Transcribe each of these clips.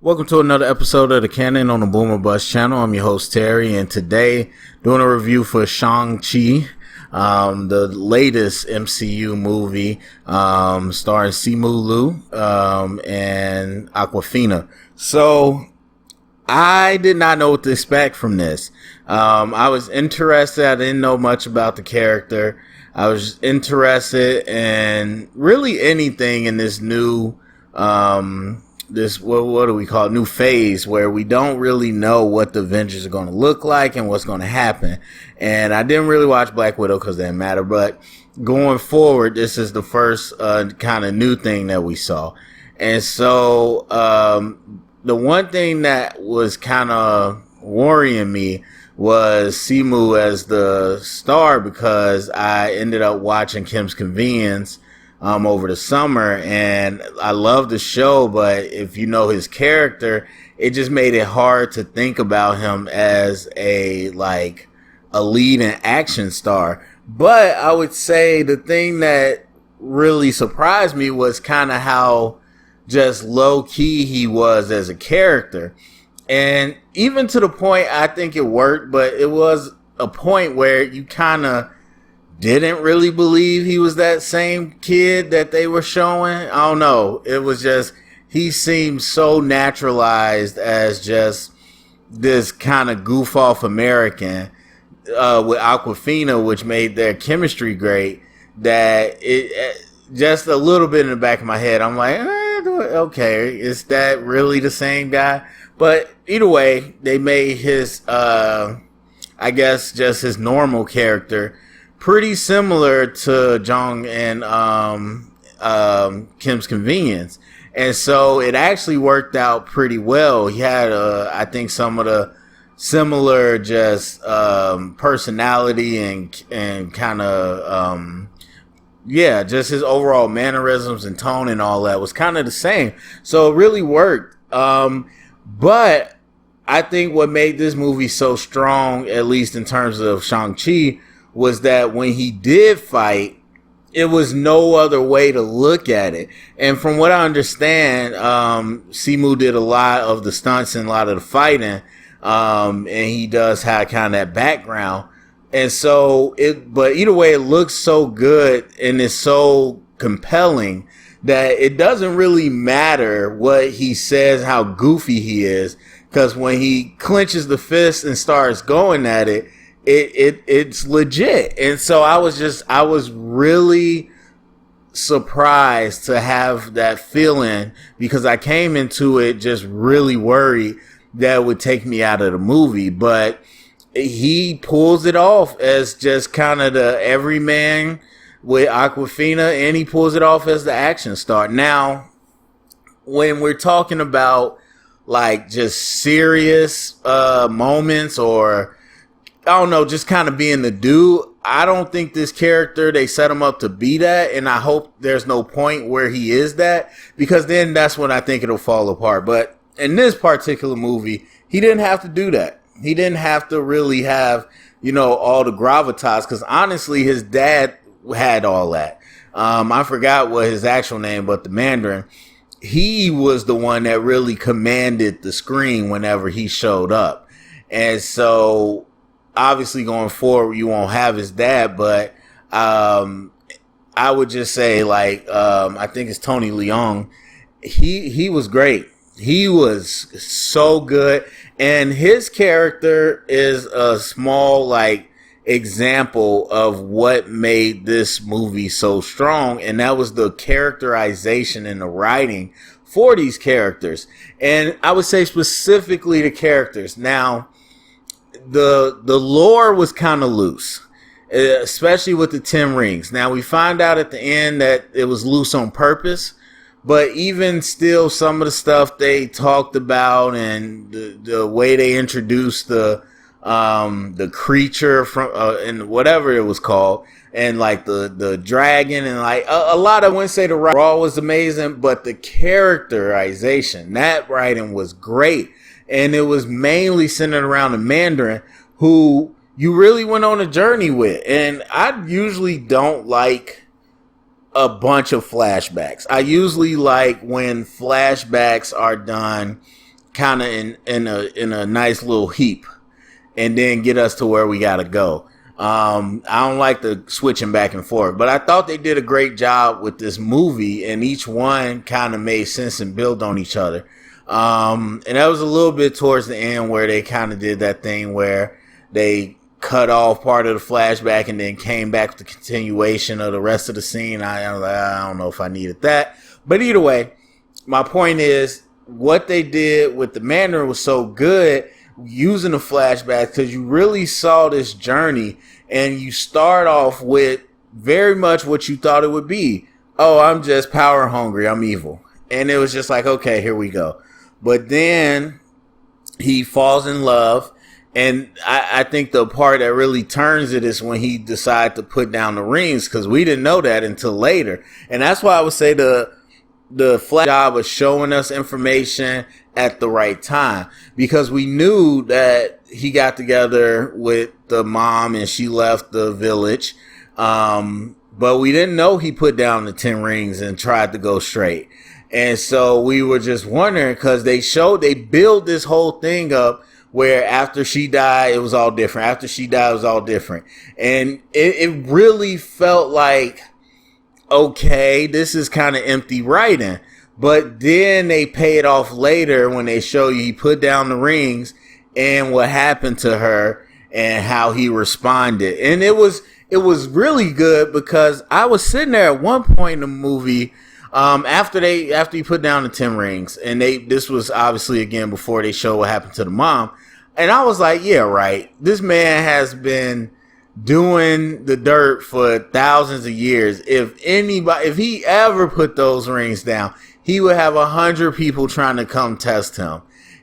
Welcome to another episode of the Canon on the Boomer Bus channel. I'm your host Terry, and today doing a review for Shang Chi, the latest MCU movie, starring Simu Liu and Awkwafina. So I did not know what to expect from this. I was interested. I didn't know much about the character. I was interested in really anything in this new what do we call it, new phase where we don't really know what the Avengers are going to look like and what's going to happen. And I didn't really watch Black Widow because it didn't matter, but going forward, this is the first kind of new thing that we saw. And so the one thing that was kind of worrying me was Simu as the star, because I ended up watching Kim's Convenience over the summer, and I love the show, but if you know his character, it just made it hard to think about him as a lead and action star. But I would say the thing that really surprised me was kind of how just low key he was as a character. And even to the point, I think it worked, but it was a point where you kind of didn't really believe he was that same kid that they were showing. I don't know. It was just, he seemed so naturalized as just this kind of goof off American with Awkwafina, which made their chemistry great, that it just a little bit in the back of my head, I'm like, okay, is that really the same guy? But either way, they made his, I guess, just his normal character pretty similar to Jong and Kim's Convenience. And so it actually worked out pretty well. He had, I think, some of the similar just personality and kind of, just his overall mannerisms and tone and all that was kind of the same. So it really worked. But I think what made this movie so strong, at least in terms of Shang-Chi, was that when he did fight, it was no other way to look at it. And from what I understand, Simu did a lot of the stunts and a lot of the fighting, and he does have kind of that background. And so but either way, it looks so good and it's so compelling that it doesn't really matter what he says, how goofy he is, because when he clenches the fist and starts going at it, it's legit. And so I was really surprised to have that feeling, because I came into it just really worried that it would take me out of the movie. But he pulls it off as just kind of the everyman with Awkwafina, and he pulls it off as the action star. Now, when we're talking about just serious moments, or I don't know, just kind of being the dude, I don't think this character, they set him up to be that, and I hope there's no point where he is that, because then that's when I think it'll fall apart. But in this particular movie, he didn't have to do that. He didn't have to really have, all the gravitas, because honestly, his dad had all that. I forgot what his actual name, but the Mandarin, he was the one that really commanded the screen whenever he showed up. And so obviously going forward, you won't have his dad, but I would just say, I think it's Tony Leung. He was great. He was so good. And his character is a small, example of what made this movie so strong. And that was the characterization and the writing for these characters. And I would say specifically the characters. Now, the lore was kind of loose, especially with the 10 rings. Now, we find out at the end that it was loose on purpose, but even still, some of the stuff they talked about and the way they introduced the creature from and whatever it was called, and the dragon, and a lot, I wouldn't say the raw was amazing, but the characterization, that writing was great. And it was mainly centered around the Mandarin, who you really went on a journey with. And I usually don't like a bunch of flashbacks. I usually like when flashbacks are done kind of in a nice little heap, and then get us to where we gotta go. I don't like the switching back and forth, but I thought they did a great job with this movie, and each one kind of made sense and built on each other. And that was a little bit towards the end where they kind of did that thing where they cut off part of the flashback and then came back with the continuation of the rest of the scene. I was like, I don't know if I needed that. But either way, my point is what they did with the Mandarin was so good using the flashback, because you really saw this journey, and you start off with very much what you thought it would be. Oh, I'm just power hungry. I'm evil. And it was just like, okay, here we go. But then he falls in love. And I think the part that really turns it is when he decided to put down the rings, because we didn't know that until later. And that's why I would say the flat job of showing us information at the right time, because we knew that he got together with the mom and she left the village. But we didn't know he put down the 10 rings and tried to go straight. And so we were just wondering, because they build this whole thing up where after she died, it was all different. After she died, it was all different. And it really felt like, okay, this is kind of empty writing. But then they pay it off later when they show you he put down the rings and what happened to her and how he responded. And it was really good, because I was sitting there at one point in the movie, after he put down the 10 rings, and this was obviously again before they show what happened to the mom. And I was like, yeah, right. This man has been doing the dirt for thousands of years. If he ever put those rings down, he would have 100 people trying to come test him.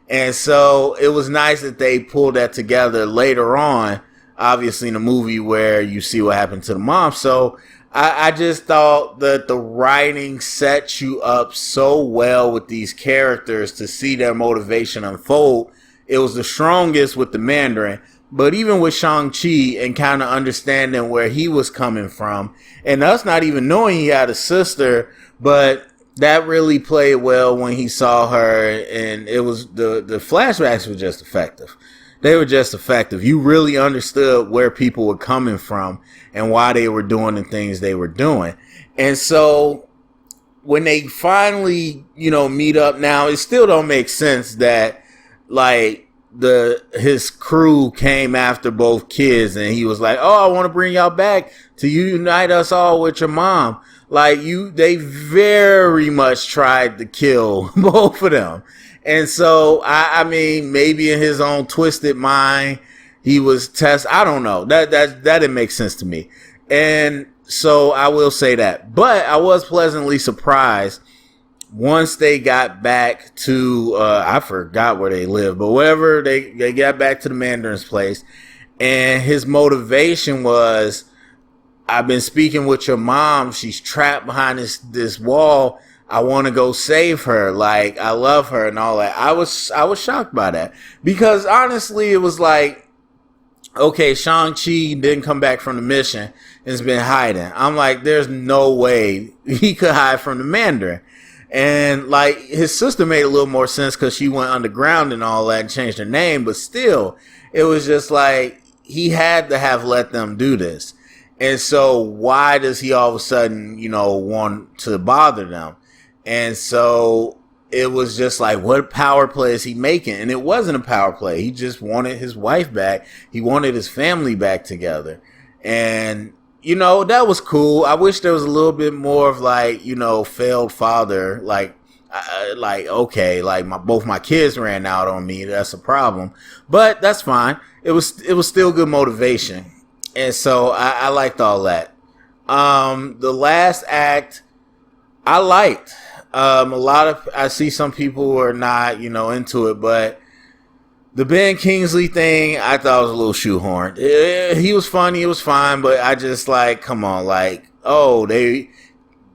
And so it was nice that they pulled that together later on, obviously in the movie where you see what happened to the mom. So I just thought that the writing sets you up so well with these characters to see their motivation unfold. It was the strongest with the Mandarin, but even with Shang Chi and kind of understanding where he was coming from, and us not even knowing he had a sister, but that really played well when he saw her, and it was the flashbacks were just effective. They were just effective. You really understood where people were coming from and why they were doing the things they were doing. And so when they finally, meet up now, it still don't make sense that like his crew came after both kids and he was like, oh, I want to bring y'all back to unite us all with your mom. Like they very much tried to kill both of them. And so, I mean, maybe in his own twisted mind, he was I don't know. That didn't make sense to me. And so I will say that. But I was pleasantly surprised once they got back to, I forgot where they lived, but whatever, they got back to the Mandarin's place. And his motivation was, I've been speaking with your mom. She's trapped behind this wall. I want to go save her. Like, I love her and all that. I was shocked by that, because honestly, it was like, okay, Shang-Chi didn't come back from the mission and has been hiding. I'm like, there's no way he could hide from the Mandarin. And like, his sister made a little more sense because she went underground and all that and changed her name. But still, it was just like, he had to have let them do this. And so why does he all of a sudden, want to bother them? And so it was just like, what power play is he making? And it wasn't a power play. He just wanted his wife back. He wanted his family back together. And, that was cool. I wish there was a little bit more of like, failed father. Okay, like both my kids ran out on me. That's a problem. But that's fine. It was still good motivation. And so I liked all that. The last act, I liked. I see some people who are not, into it, but the Ben Kingsley thing, I thought was a little shoehorned. He was funny, it was fine, but I just like, come on, like, oh, they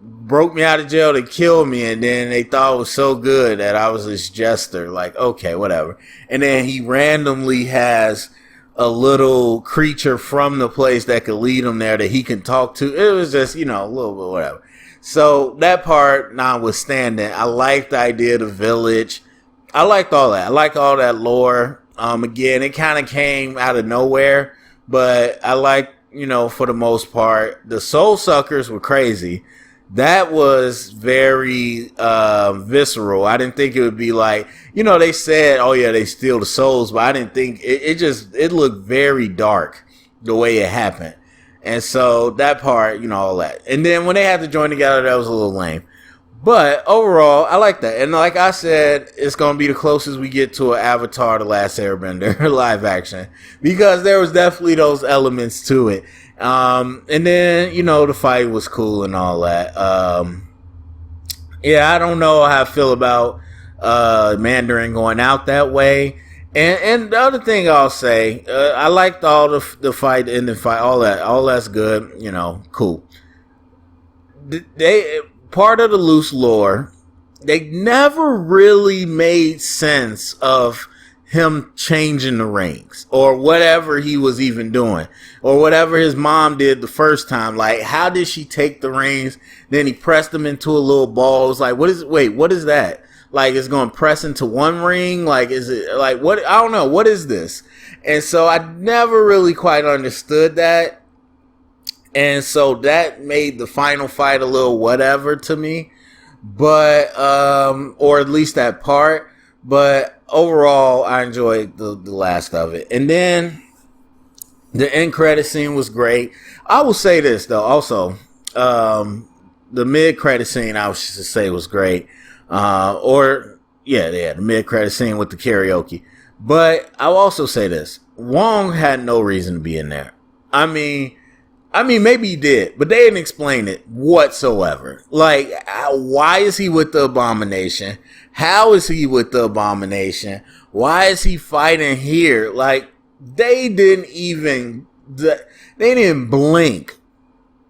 broke me out of jail, they killed me, and then they thought it was so good that I was this jester. Like, okay, whatever. And then he randomly has a little creature from the place that could lead him there that he can talk to. It was just, a little bit whatever. So that part notwithstanding, I like the idea of the village I liked all that. I liked all that lore. Again, it kind of came out of nowhere, but I like, for the most part, the soul suckers were crazy. That was very visceral. I didn't think it would be like, they said, oh yeah, they steal the souls, but I didn't think it looked very dark the way it happened. And so that part, all that. And then when they had to join together, that was a little lame. But overall, I like that. And like I said, it's going to be the closest we get to an Avatar: The Last Airbender live action. Because there was definitely those elements to it. And then, the fight was cool and all that. Yeah, I don't know how I feel about Mandarin going out that way. And the other thing I'll say, I liked all the fight, the ending fight, all that. All that's good, cool. They part of the loose lore, they never really made sense of him changing the rings or whatever he was even doing or whatever his mom did the first time. Like, how did she take the rings? Then he pressed them into a little ball. It was like, what is that? Like, it's going to press into one ring? Like, is it like, what? I don't know. What is this? And so I never really quite understood that. And so that made the final fight a little whatever to me, but, or at least that part, but overall I enjoyed the last of it. And then the end credit scene was great. I will say this though, also, the mid credit scene I should say was great. The mid credit scene with the karaoke. But I'll also say this, Wong had no reason to be in there. I mean, maybe he did, but they didn't explain it whatsoever. Like, why is he with the Abomination? How is he with the Abomination? Why is he fighting here? Like, they didn't blink.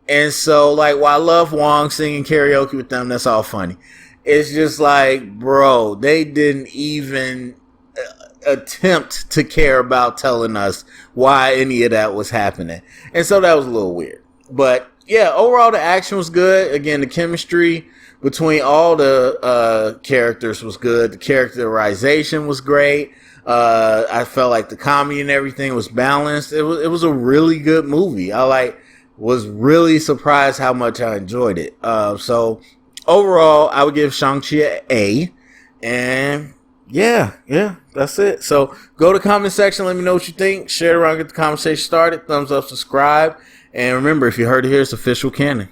And so, like, while I love Wong singing karaoke with them, that's all funny. It's just like, bro, they didn't even attempt to care about telling us why any of that was happening. And so that was a little weird. But yeah, overall the action was good. Again, the chemistry between all the characters was good. The characterization was great. I felt like the comedy and everything was balanced. It was a really good movie. I was really surprised how much I enjoyed it. So overall, I would give Shang-Chi an A. And yeah, that's it. So go to the comment section. Let me know what you think. Share it around, get the conversation started. Thumbs up, subscribe. And remember, if you heard it here, it's official canon.